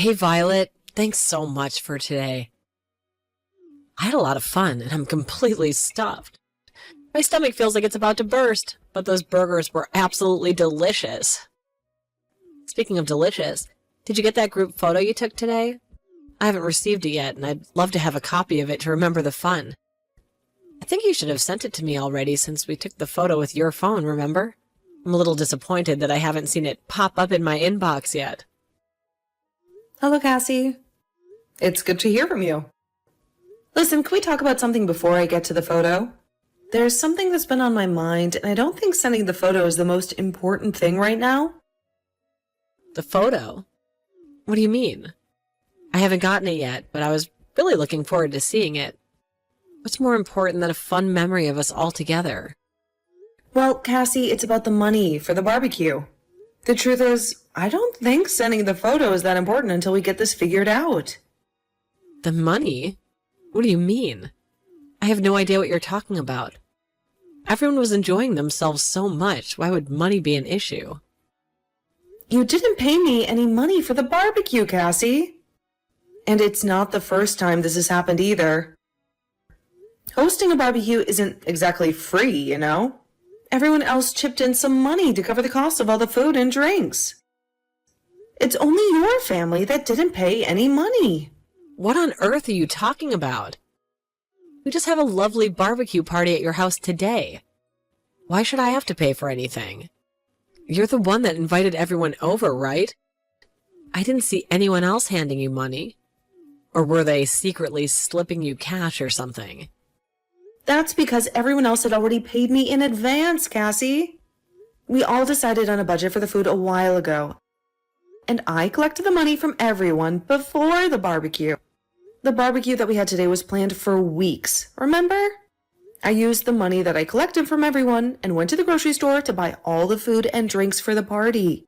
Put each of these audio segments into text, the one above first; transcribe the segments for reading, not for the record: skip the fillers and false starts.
Hey, Violet. Thanks so much for today. I had a lot of fun, and I'm completely stuffed. My stomach feels like it's about to burst, but those burgers were absolutely delicious. Speaking of delicious, did you get that group photo you took today? I haven't received it yet, and I'd love to have a copy of it to remember the fun. I think you should have sent it to me already since we took the photo with your phone, remember? I'm a little disappointed that I haven't seen it pop up in my inbox yet. Hello, Cassie. It's good to hear from you. Listen, can we talk about something before I get to the photo? There's something that's been on my mind, and I don't think sending the photo is the most important thing right now. The photo? What do you mean? I haven't gotten it yet, but I was really looking forward to seeing it. What's more important than a fun memory of us all together? Well, Cassie, it's about the money for the barbecue. The truth is, I don't think sending the photo is that important until we get this figured out. The money? What do you mean? I have no idea what you're talking about. Everyone was enjoying themselves so much. Why would money be an issue? You didn't pay me any money for the barbecue, Cassie. And it's not the first time this has happened either. Hosting a barbecue isn't exactly free, you know? Everyone else chipped in some money to cover the cost of all the food and drinks. It's only your family that didn't pay any money. What on earth are you talking about? We just have a lovely barbecue party at your house today. Why should I have to pay for anything? You're the one that invited everyone over, right? I didn't see anyone else handing you money. Or were they secretly slipping you cash or something? That's because everyone else had already paid me in advance, Cassie. We all decided on a budget for the food a while ago. And I collected the money from everyone before the barbecue. The barbecue that we had today was planned for weeks, remember? I used the money that I collected from everyone and went to the grocery store to buy all the food and drinks for the party.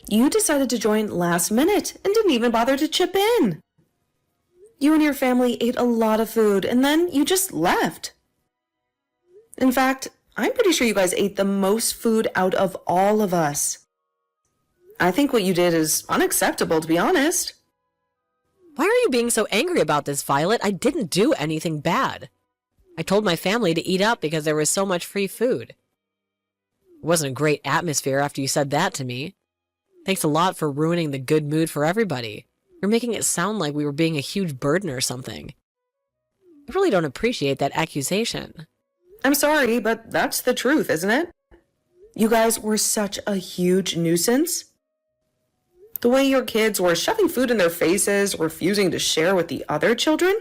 You decided to join last minute and didn't even bother to chip in. You and your family ate a lot of food and then you just left. In fact, I'm pretty sure you guys ate the most food out of all of us. I think what you did is unacceptable, to be honest. Why are you being so angry about this, Violet? I didn't do anything bad. I told my family to eat up because there was so much free food. It wasn't a great atmosphere after you said that to me. Thanks a lot for ruining the good mood for everybody. You're making it sound like we were being a huge burden or something. I really don't appreciate that accusation. I'm sorry, but that's the truth, isn't it? You guys were such a huge nuisance. The way your kids were shoving food in their faces, refusing to share with the other children,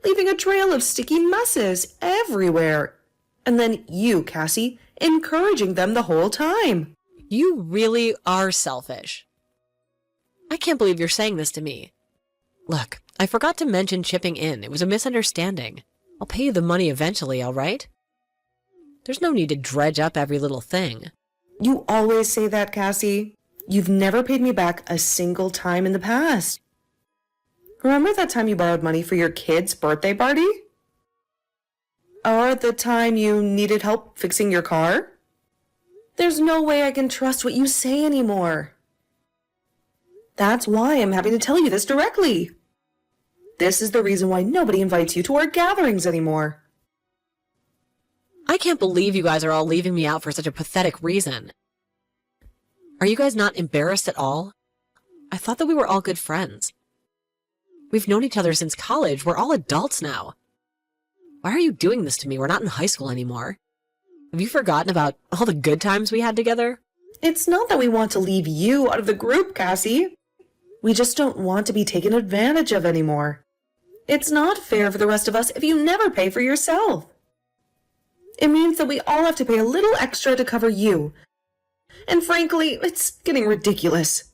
leaving a trail of sticky messes everywhere. And then you, Cassie, encouraging them the whole time. You really are selfish. I can't believe you're saying this to me. Look, I forgot to mention chipping in. It was a misunderstanding. I'll pay you the money eventually, all right? There's no need to dredge up every little thing. You always say that, Cassie. You've never paid me back a single time in the past. Remember that time you borrowed money for your kid's birthday party? Or the time you needed help fixing your car? There's no way I can trust what you say anymore. That's why I'm happy to tell you this directly. This is the reason why nobody invites you to our gatherings anymore. I can't believe you guys are all leaving me out for such a pathetic reason. Are you guys not embarrassed at all? I thought that we were all good friends. We've known each other since college. We're all adults now. Why are you doing this to me? We're not in high school anymore. Have you forgotten about all the good times we had together? It's not that we want to leave you out of the group, Cassie. We just don't want to be taken advantage of anymore. It's not fair for the rest of us if you never pay for yourself. It means that we all have to pay a little extra to cover you. And frankly, it's getting ridiculous.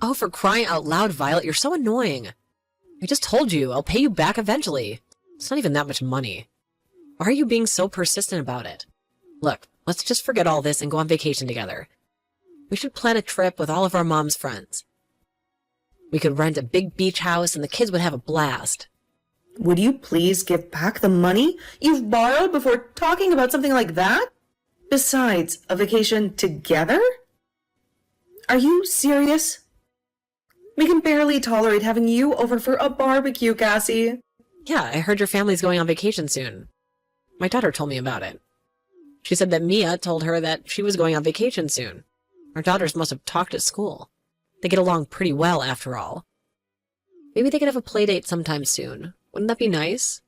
Oh, for crying out loud, Violet, you're so annoying. I just told you, I'll pay you back eventually. It's not even that much money. Why are you being so persistent about it? Look, let's just forget all this and go on vacation together. We should plan a trip with all of our mom's friends. We could rent a big beach house and the kids would have a blast. Would you please give back the money you've borrowed before talking about something like that? Besides, a vacation together? Are you serious? We can barely tolerate having you over for a barbecue, Cassie. Yeah, I heard your family's going on vacation soon. My daughter told me about it. She said that Mia told her that she was going on vacation soon. Our daughters must have talked at school. They get along pretty well, after all. Maybe they could have a play date sometime soon. Wouldn't that be nice?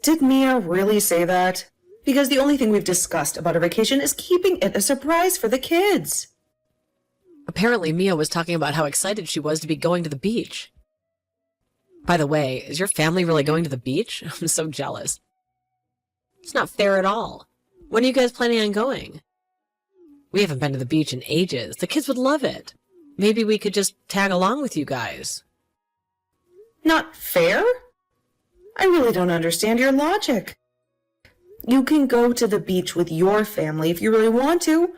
Did Mia really say that? Because the only thing we've discussed about our vacation is keeping it a surprise for the kids. Apparently, Mia was talking about how excited she was to be going to the beach. By the way, is your family really going to the beach? I'm so jealous. It's not fair at all. When are you guys planning on going? We haven't been to the beach in ages. The kids would love it. Maybe we could just tag along with you guys. Not fair? I really don't understand your logic. You can go to the beach with your family if you really want to,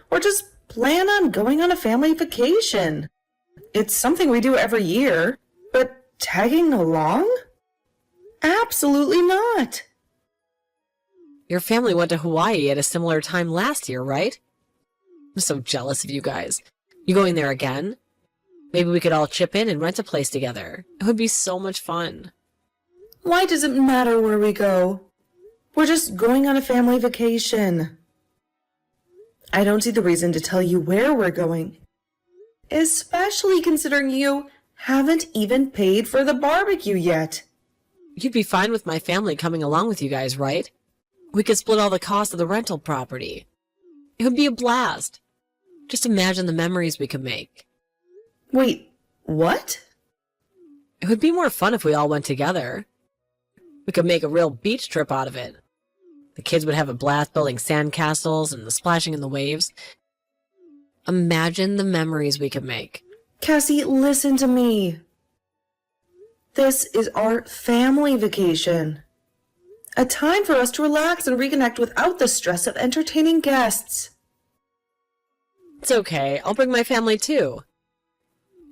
or just plan on going on a family vacation. It's something we do every year, but tagging along? Absolutely not. Your family went to Hawaii at a similar time last year, right? I'm so jealous of you guys. You going there again? Maybe we could all chip in and rent a place together. It would be so much fun. Why does it matter where we go? We're just going on a family vacation. I don't see the reason to tell you where we're going, especially considering you haven't even paid for the barbecue yet. You'd be fine with my family coming along with you guys, right? We could split all the cost of the rental property. It would be a blast. Just imagine the memories we could make. Wait, what? It would be more fun if we all went together. We could make a real beach trip out of it. The kids would have a blast building sandcastles and splashing in the waves. Imagine the memories we could make. Cassie, listen to me. This is our family vacation. A time for us to relax and reconnect without the stress of entertaining guests. It's okay. I'll bring my family too.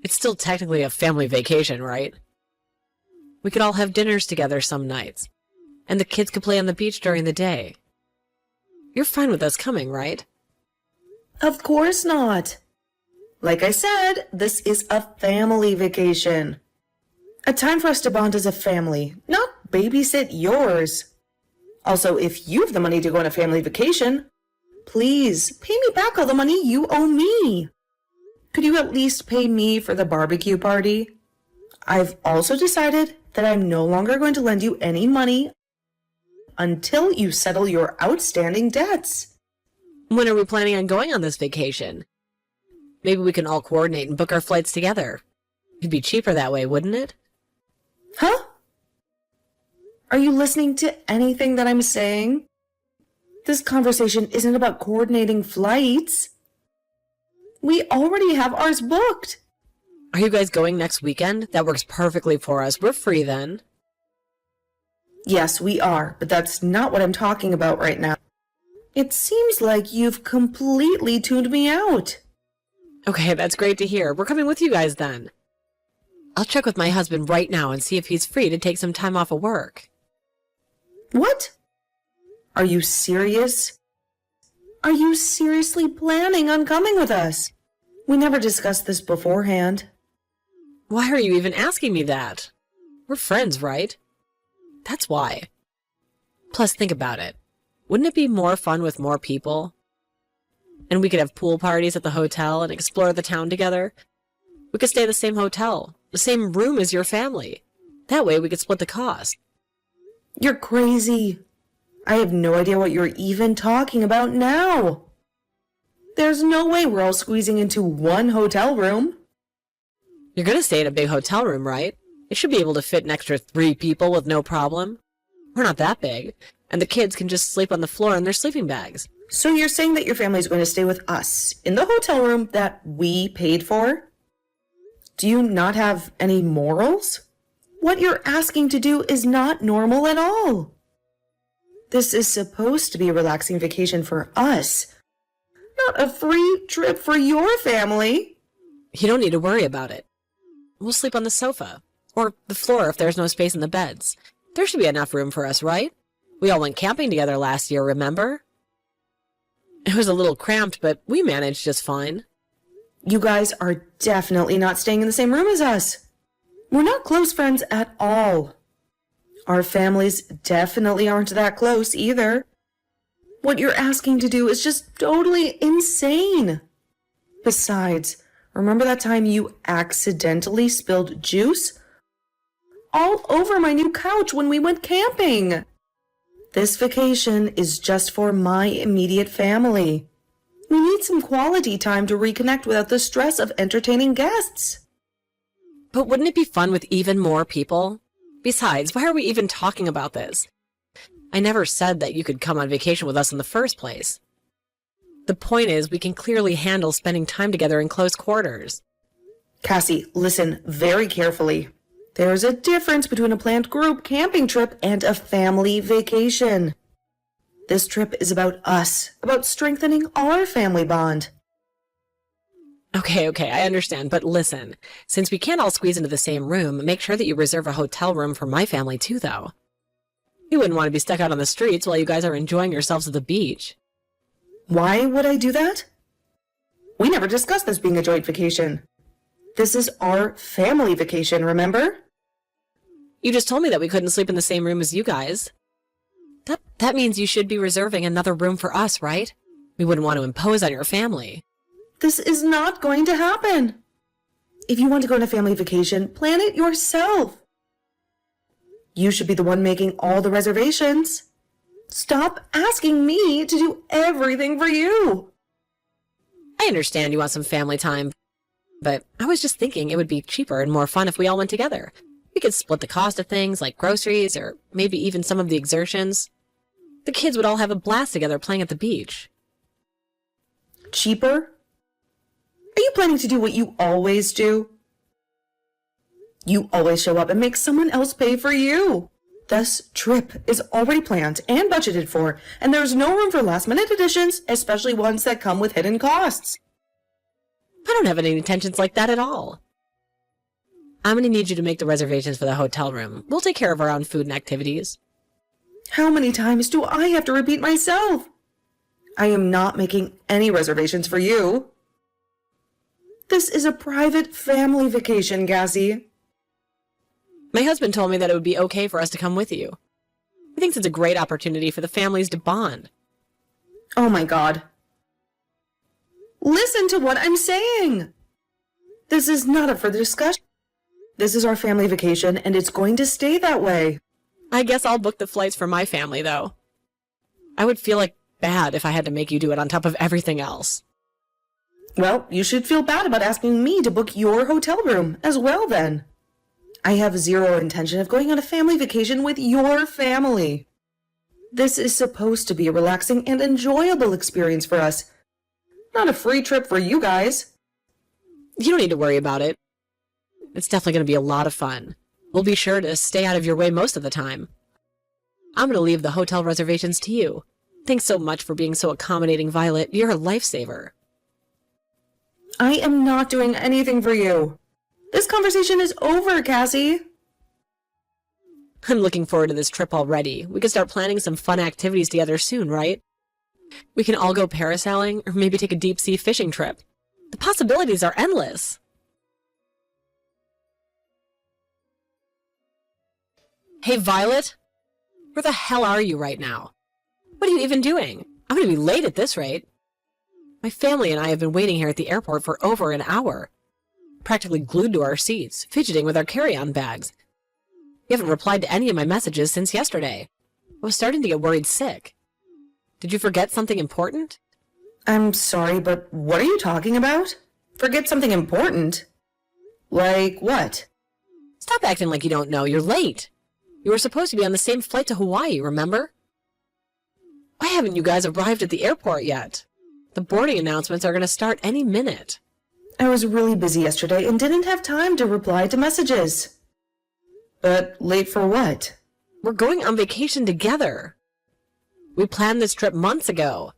It's still technically a family vacation, right? We could all have dinners together some nights, and the kids could play on the beach during the day. You're fine with us coming, right? Of course not. Like I said, this is a family vacation. A time for us to bond as a family, not babysit yours. Also, if you have the money to go on a family vacation, please pay me back all the money you owe me. Could you at least pay me for the barbecue party? I've also decided that I'm no longer going to lend you any money until you settle your outstanding debts. When are we planning on going on this vacation? Maybe we can all coordinate and book our flights together. It'd be cheaper that way, wouldn't it? Huh? Are you listening to anything that I'm saying? This conversation isn't about coordinating flights. We already have ours booked. Are you guys going next weekend? That works perfectly for us. We're free then. Yes, we are, but that's not what I'm talking about right now. It seems like you've completely tuned me out. Okay, that's great to hear. We're coming with you guys then. I'll check with my husband right now and see if he's free to take some time off of work. What? Are you serious? Are you seriously planning on coming with us? We never discussed this beforehand. Why are you even asking me that? We're friends, right? That's why. Plus, think about it. Wouldn't it be more fun with more people? And we could have pool parties at the hotel and explore the town together. We could stay at the same hotel, the same room as your family. That way we could split the cost. You're crazy. I have no idea what you're even talking about now. There's no way we're all squeezing into one hotel room. You're going to stay in a big hotel room, right? It should be able to fit an extra 3 people with no problem. We're not that big, and the kids can just sleep on the floor in their sleeping bags. So you're saying that your family's going to stay with us in the hotel room that we paid for? Do you not have any morals? What you're asking to do is not normal at all. This is supposed to be a relaxing vacation for us, not a free trip for your family. You don't need to worry about it. We'll sleep on the sofa, or the floor if there's no space in the beds. There should be enough room for us, right? We all went camping together last year, remember? It was a little cramped, but we managed just fine. You guys are definitely not staying in the same room as us. We're not close friends at all. Our families definitely aren't that close either. What you're asking to do is just totally insane. Besides, remember that time you accidentally spilled juice all over my new couch when we went camping? This vacation is just for my immediate family. We need some quality time to reconnect without the stress of entertaining guests. But wouldn't it be fun with even more people? Besides, why are we even talking about this? I never said that you could come on vacation with us in the first place. The point is, we can clearly handle spending time together in close quarters. Cassie, listen very carefully. There's a difference between a planned group camping trip and a family vacation. This trip is about us, about strengthening our family bond. Okay, I understand, but listen, since we can't all squeeze into the same room, make sure that you reserve a hotel room for my family too, though. We wouldn't want to be stuck out on the streets while you guys are enjoying yourselves at the beach. Why would I do that? We never discussed this being a joint vacation. This is our family vacation, remember? You just told me that we couldn't sleep in the same room as you guys. That means you should be reserving another room for us, right? We wouldn't want to impose on your family. This is not going to happen. If you want to go on a family vacation, plan it yourself. You should be the one making all the reservations. Stop asking me to do everything for you. I understand you want some family time, but I was just thinking it would be cheaper and more fun if we all went together. We could split the cost of things like groceries or maybe even some of the exertions. The kids would all have a blast together playing at the beach. Cheaper? Are you planning to do what you always do? You always show up and make someone else pay for you. This trip is already planned and budgeted for, and there's no room for last-minute additions, especially ones that come with hidden costs. I don't have any intentions like that at all. I'm going to need you to make the reservations for the hotel room. We'll take care of our own food and activities. How many times do I have to repeat myself? I am not making any reservations for you. This is a private family vacation, Cassie. My husband told me that it would be okay for us to come with you. He thinks it's a great opportunity for the families to bond. Oh my God. Listen to what I'm saying. This is not up for the discussion. This is our family vacation, and it's going to stay that way. I guess I'll book the flights for my family, though. I would feel like bad if I had to make you do it on top of everything else. Well, you should feel bad about asking me to book your hotel room as well, then. I have zero intention of going on a family vacation with your family. This is supposed to be a relaxing and enjoyable experience for us, not a free trip for you guys. You don't need to worry about it. It's definitely going to be a lot of fun. We'll be sure to stay out of your way most of the time. I'm going to leave the hotel reservations to you. Thanks so much for being so accommodating, Violet. You're a lifesaver. I am not doing anything for you. This conversation is over, Cassie. I'm looking forward to this trip already. We can start planning some fun activities together soon, right? We can all go parasailing or maybe take a deep-sea fishing trip. The possibilities are endless. Hey, Violet? Where the hell are you right now? What are you even doing? I'm going to be late at this rate. My family and I have been waiting here at the airport for over an hour. Practically glued to our seats, fidgeting with our carry-on bags. You haven't replied to any of my messages since yesterday. I was starting to get worried sick. Did you forget something important? I'm sorry, but what are you talking about? Forget something important? Like what? Stop acting like you don't know. You're late. You were supposed to be on the same flight to Hawaii, remember? Why haven't you guys arrived at the airport yet? The boarding announcements are going to start any minute. I was really busy yesterday and didn't have time to reply to messages. But late for what? We're going on vacation together. We planned this trip months ago.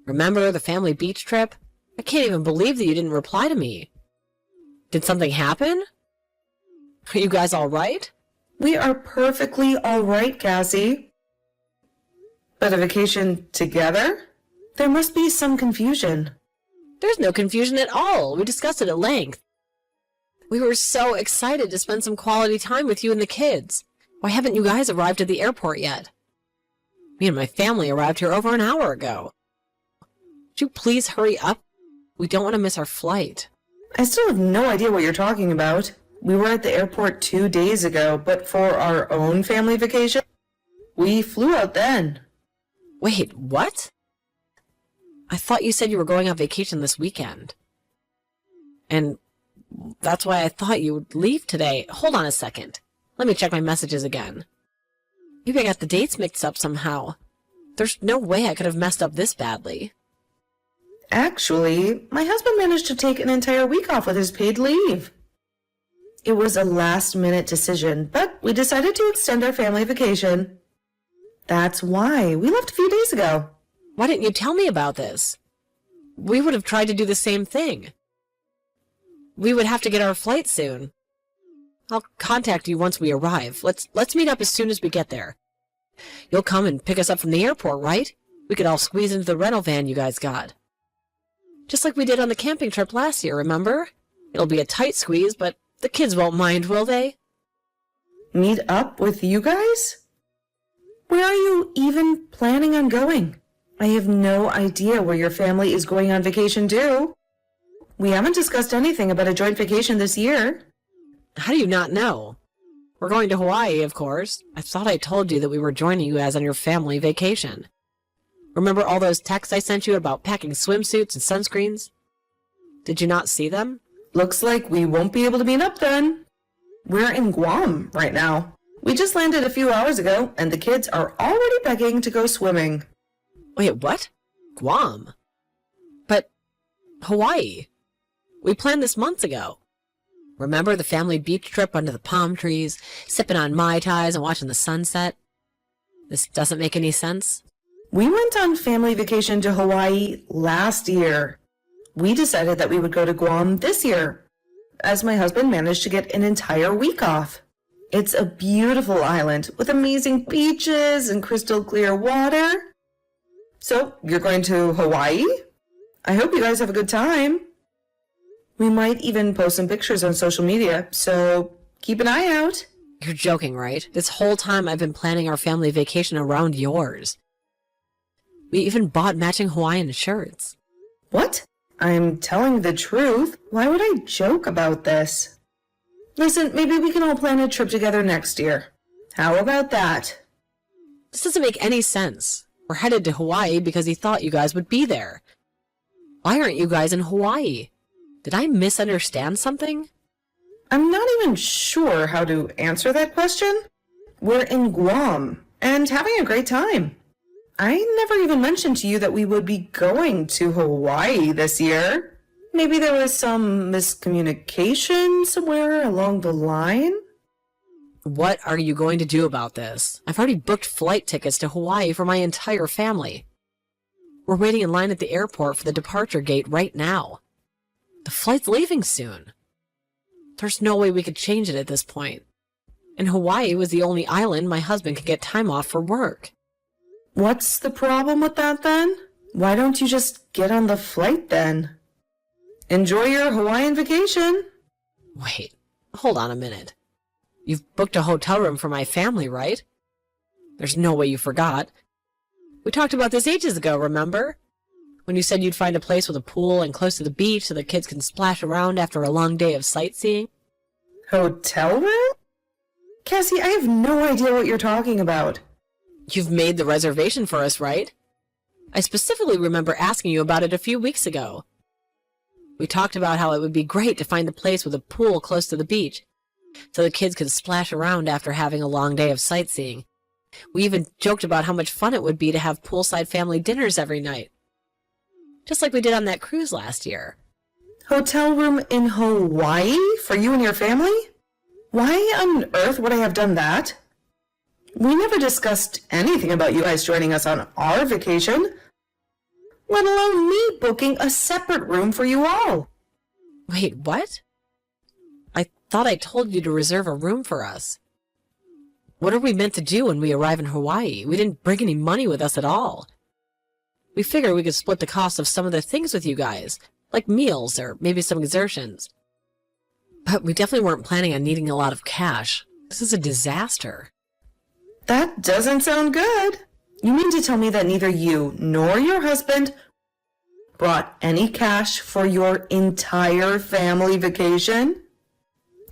Remember the family beach trip? I can't even believe that you didn't reply to me. Did something happen? Are you guys all right? We are perfectly all right, Cassie. But a vacation together? There must be some confusion. There's no confusion at all. We discussed it at length. We were so excited to spend some quality time with you and the kids. Why haven't you guys arrived at the airport yet? Me and my family arrived here over an hour ago. Would you please hurry up? We don't want to miss our flight. I still have no idea what you're talking about. We were at the airport 2 days ago, but for our own family vacation, we flew out then. Wait, what? I thought you said you were going on vacation this weekend. And that's why I thought you would leave today. Hold on a second. Let me check my messages again. Maybe I got the dates mixed up somehow. There's no way I could have messed up this badly. Actually, my husband managed to take an entire week off with his paid leave. It was a last-minute decision, but we decided to extend our family vacation. That's why we left a few days ago. Why didn't you tell me about this? We would have tried to do the same thing. We would have to get our flight soon. I'll contact you once we arrive. Let's meet up as soon as we get there. You'll come and pick us up from the airport, right? We could all squeeze into the rental van you guys got. Just like we did on the camping trip last year, remember? It'll be a tight squeeze, but the kids won't mind, will they? Meet up with you guys? Where are you even planning on going? I have no idea where your family is going on vacation to. We haven't discussed anything about a joint vacation this year. How do you not know? We're going to Hawaii, of course. I thought I told you that we were joining you guys on your family vacation. Remember all those texts I sent you about packing swimsuits and sunscreens? Did you not see them? Looks like we won't be able to meet up then. We're in Guam right now. We just landed a few hours ago, and the kids are already begging to go swimming. Wait, what? Guam? But Hawaii. We planned this months ago. Remember the family beach trip under the palm trees, sipping on Mai Tais and watching the sunset? This doesn't make any sense? We went on family vacation to Hawaii last year. We decided that we would go to Guam this year, as my husband managed to get an entire week off. It's a beautiful island with amazing beaches and crystal clear water. So, you're going to Hawaii? I hope you guys have a good time. We might even post some pictures on social media, so keep an eye out. You're joking, right? This whole time I've been planning our family vacation around yours. We even bought matching Hawaiian shirts. What? I'm telling the truth. Why would I joke about this? Listen, maybe we can all plan a trip together next year. How about that? This doesn't make any sense. We're headed to Hawaii because he thought you guys would be there. Why aren't you guys in Hawaii? Did I misunderstand something? I'm not even sure how to answer that question. We're in Guam and having a great time. I never even mentioned to you that we would be going to Hawaii this year. Maybe there was some miscommunication somewhere along the line? What are you going to do about this? I've already booked flight tickets to Hawaii for my entire family. We're waiting in line at the airport for the departure gate right now. The flight's leaving soon. There's no way we could change it at this point. And Hawaii was the only island my husband could get time off for work. What's the problem with that then? Why don't you just get on the flight then? Enjoy your Hawaiian vacation. Wait, hold on a minute. You've booked a hotel room for my family, right? There's no way you forgot. We talked about this ages ago, remember? When you said you'd find a place with a pool and close to the beach so the kids can splash around after a long day of sightseeing. Hotel room? Cassie, I have no idea what you're talking about. You've made the reservation for us, right? I specifically remember asking you about it a few weeks ago. We talked about how it would be great to find a place with a pool close to the beach, so the kids could splash around after having a long day of sightseeing. We even joked about how much fun it would be to have poolside family dinners every night. Just like we did on that cruise last year. Hotel room in Hawaii for you and your family? Why on earth would I have done that? We never discussed anything about you guys joining us on our vacation, let alone me booking a separate room for you all. Wait, what? I thought I told you to reserve a room for us. What are we meant to do when we arrive in Hawaii? We didn't bring any money with us at all. We figured we could split the cost of some of the things with you guys, like meals or maybe some exertions. But we definitely weren't planning on needing a lot of cash. This is a disaster. That doesn't sound good. You mean to tell me that neither you nor your husband brought any cash for your entire family vacation?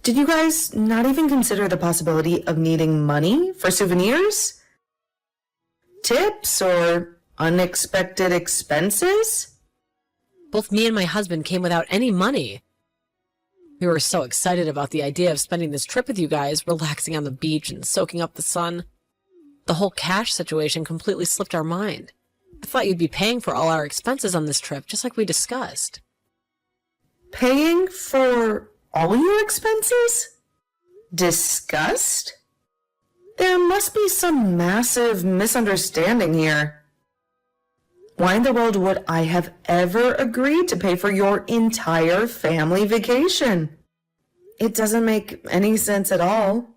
Did you guys not even consider the possibility of needing money for souvenirs? Tips or unexpected expenses? Both me and my husband came without any money. We were so excited about the idea of spending this trip with you guys, relaxing on the beach and soaking up the sun. The whole cash situation completely slipped our mind. I thought you'd be paying for all our expenses on this trip, just like we discussed. Paying for all your expenses? Discussed? There must be some massive misunderstanding here. Why in the world would I have ever agreed to pay for your entire family vacation? It doesn't make any sense at all.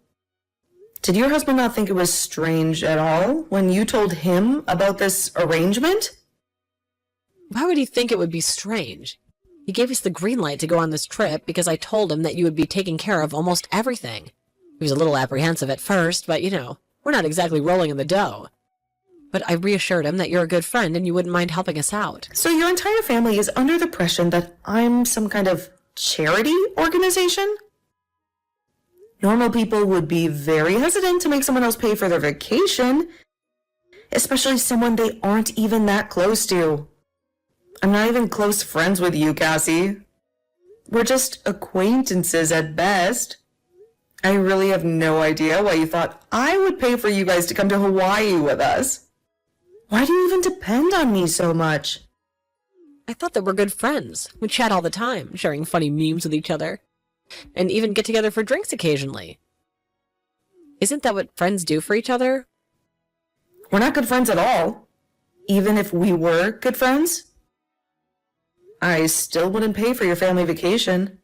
Did your husband not think it was strange at all when you told him about this arrangement? Why would he think it would be strange? He gave us the green light to go on this trip because I told him that you would be taking care of almost everything. He was a little apprehensive at first, but we're not exactly rolling in the dough. But I reassured him that you're a good friend and you wouldn't mind helping us out. So your entire family is under the impression that I'm some kind of charity organization? Normal people would be very hesitant to make someone else pay for their vacation, especially someone they aren't even that close to. I'm not even close friends with you, Cassie. We're just acquaintances at best. I really have no idea why you thought I would pay for you guys to come to Hawaii with us. Why do you even depend on me so much? I thought that we're good friends. We chat all the time, sharing funny memes with each other. And even get together for drinks occasionally. Isn't that what friends do for each other? We're not good friends at all. Even if we were good friends, I still wouldn't pay for your family vacation.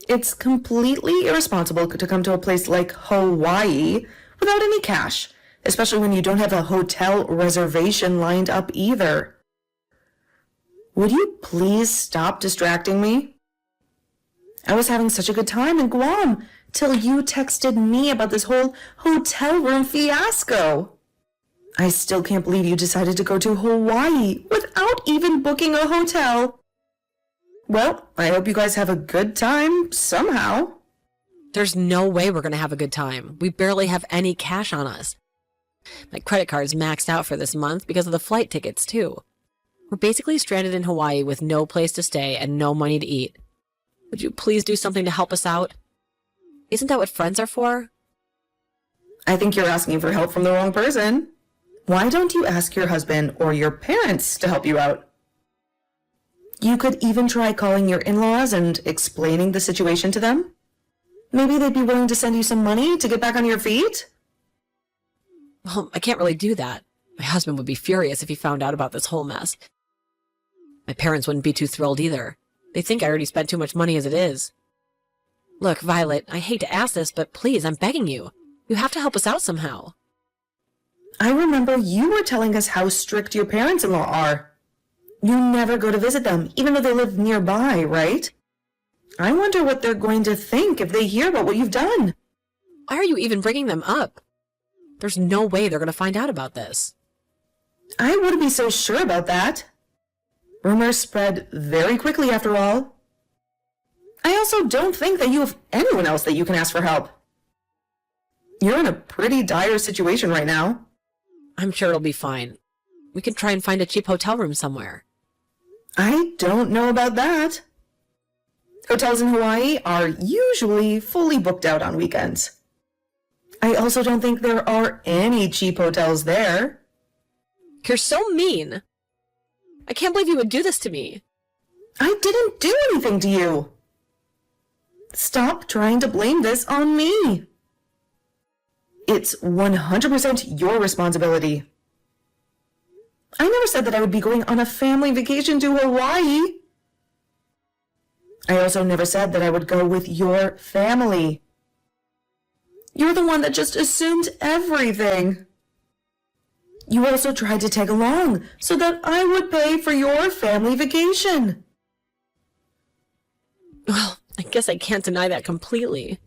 It's completely irresponsible to come to a place like Hawaii without any cash, especially when you don't have a hotel reservation lined up either. Would you please stop distracting me? I was having such a good time in Guam till you texted me about this whole hotel room fiasco. I still can't believe you decided to go to Hawaii without even booking a hotel. Well, I hope you guys have a good time somehow. There's no way we're going to have a good time. We barely have any cash on us. My credit card's maxed out for this month because of the flight tickets, too. We're basically stranded in Hawaii with no place to stay and no money to eat. Would you please do something to help us out? Isn't that what friends are for? I think you're asking for help from the wrong person. Why don't you ask your husband or your parents to help you out? You could even try calling your in-laws and explaining the situation to them. Maybe they'd be willing to send you some money to get back on your feet? Well, I can't really do that. My husband would be furious if he found out about this whole mess. My parents wouldn't be too thrilled either. They think I already spent too much money as it is. Look, Violet, I hate to ask this, but please, I'm begging you. You have to help us out somehow. I remember you were telling us how strict your parents-in-law are. You never go to visit them, even though they live nearby, right? I wonder what they're going to think if they hear about what you've done. Why are you even bringing them up? There's no way they're going to find out about this. I wouldn't be so sure about that. Rumors spread very quickly after all. I also don't think that you have anyone else that you can ask for help. You're in a pretty dire situation right now. I'm sure it'll be fine. We can try and find a cheap hotel room somewhere. I don't know about that. Hotels in Hawaii are usually fully booked out on weekends. I also don't think there are any cheap hotels there. You're so mean. I can't believe you would do this to me. I didn't do anything to you. Stop trying to blame this on me. It's 100% your responsibility. I never said that I would be going on a family vacation to Hawaii. I also never said that I would go with your family. You're the one that just assumed everything. You also tried to tag along so that I would pay for your family vacation. Well, I guess I can't deny that completely.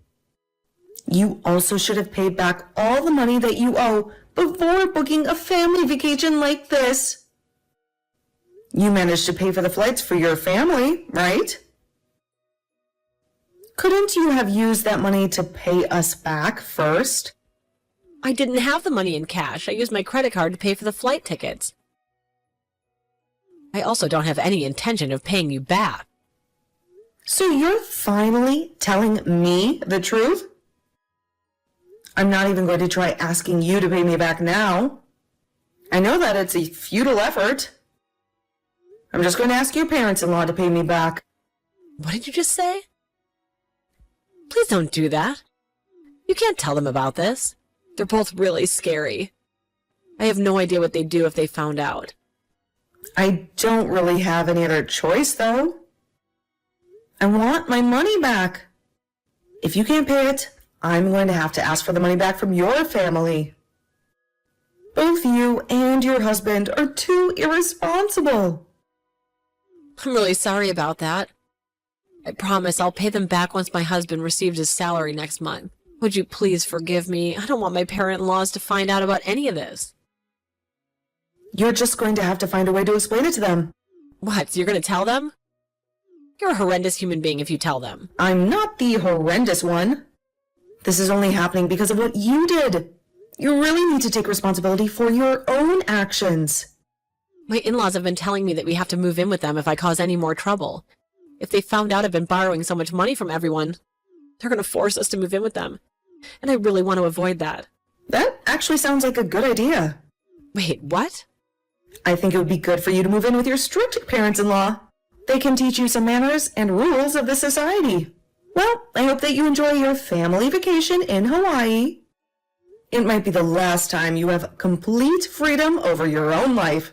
You also should have paid back all the money that you owe before booking a family vacation like this. You managed to pay for the flights for your family, right? Couldn't you have used that money to pay us back first? I didn't have the money in cash. I used my credit card to pay for the flight tickets. I also don't have any intention of paying you back. So you're finally telling me the truth? I'm not even going to try asking you to pay me back now. I know that it's a futile effort. I'm just going to ask your parents-in-law to pay me back. What did you just say? Please don't do that. You can't tell them about this. They're both really scary. I have no idea what they'd do if they found out. I don't really have any other choice, though. I want my money back. If you can't pay it, I'm going to have to ask for the money back from your family. Both you and your husband are too irresponsible. I'm really sorry about that. I promise I'll pay them back once my husband receives his salary next month. Would you please forgive me? I don't want my parent-in-laws to find out about any of this. You're just going to have to find a way to explain it to them. What, you're going to tell them? You're a horrendous human being if you tell them. I'm not the horrendous one. This is only happening because of what you did. You really need to take responsibility for your own actions. My in-laws have been telling me that we have to move in with them if I cause any more trouble. If they found out I've been borrowing so much money from everyone, they're going to force us to move in with them. And I really want to avoid that. That actually sounds like a good idea. Wait, what? I think it would be good for you to move in with your strict parents-in-law. They can teach you some manners and rules of the society. Well, I hope that you enjoy your family vacation in Hawaii. It might be the last time you have complete freedom over your own life.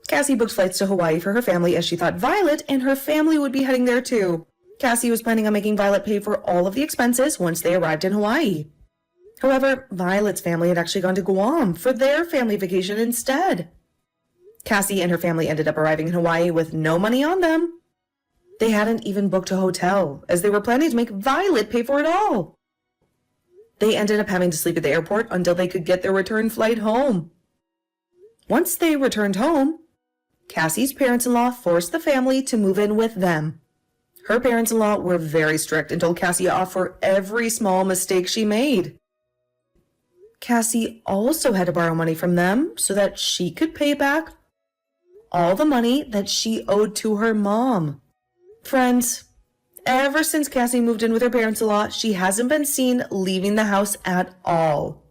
Cassie booked flights to Hawaii for her family as she thought Violet and her family would be heading there too. Cassie was planning on making Violet pay for all of the expenses once they arrived in Hawaii. However, Violet's family had actually gone to Guam for their family vacation instead. Cassie and her family ended up arriving in Hawaii with no money on them. They hadn't even booked a hotel, as they were planning to make Violet pay for it all. They ended up having to sleep at the airport until they could get their return flight home. Once they returned home, Cassie's parents-in-law forced the family to move in with them. Her parents-in-law were very strict and told Cassie off for every small mistake she made. Cassie also had to borrow money from them so that she could pay back all the money that she owed to her mom. Friends, ever since Cassie moved in with her parents-in-law, she hasn't been seen leaving the house at all.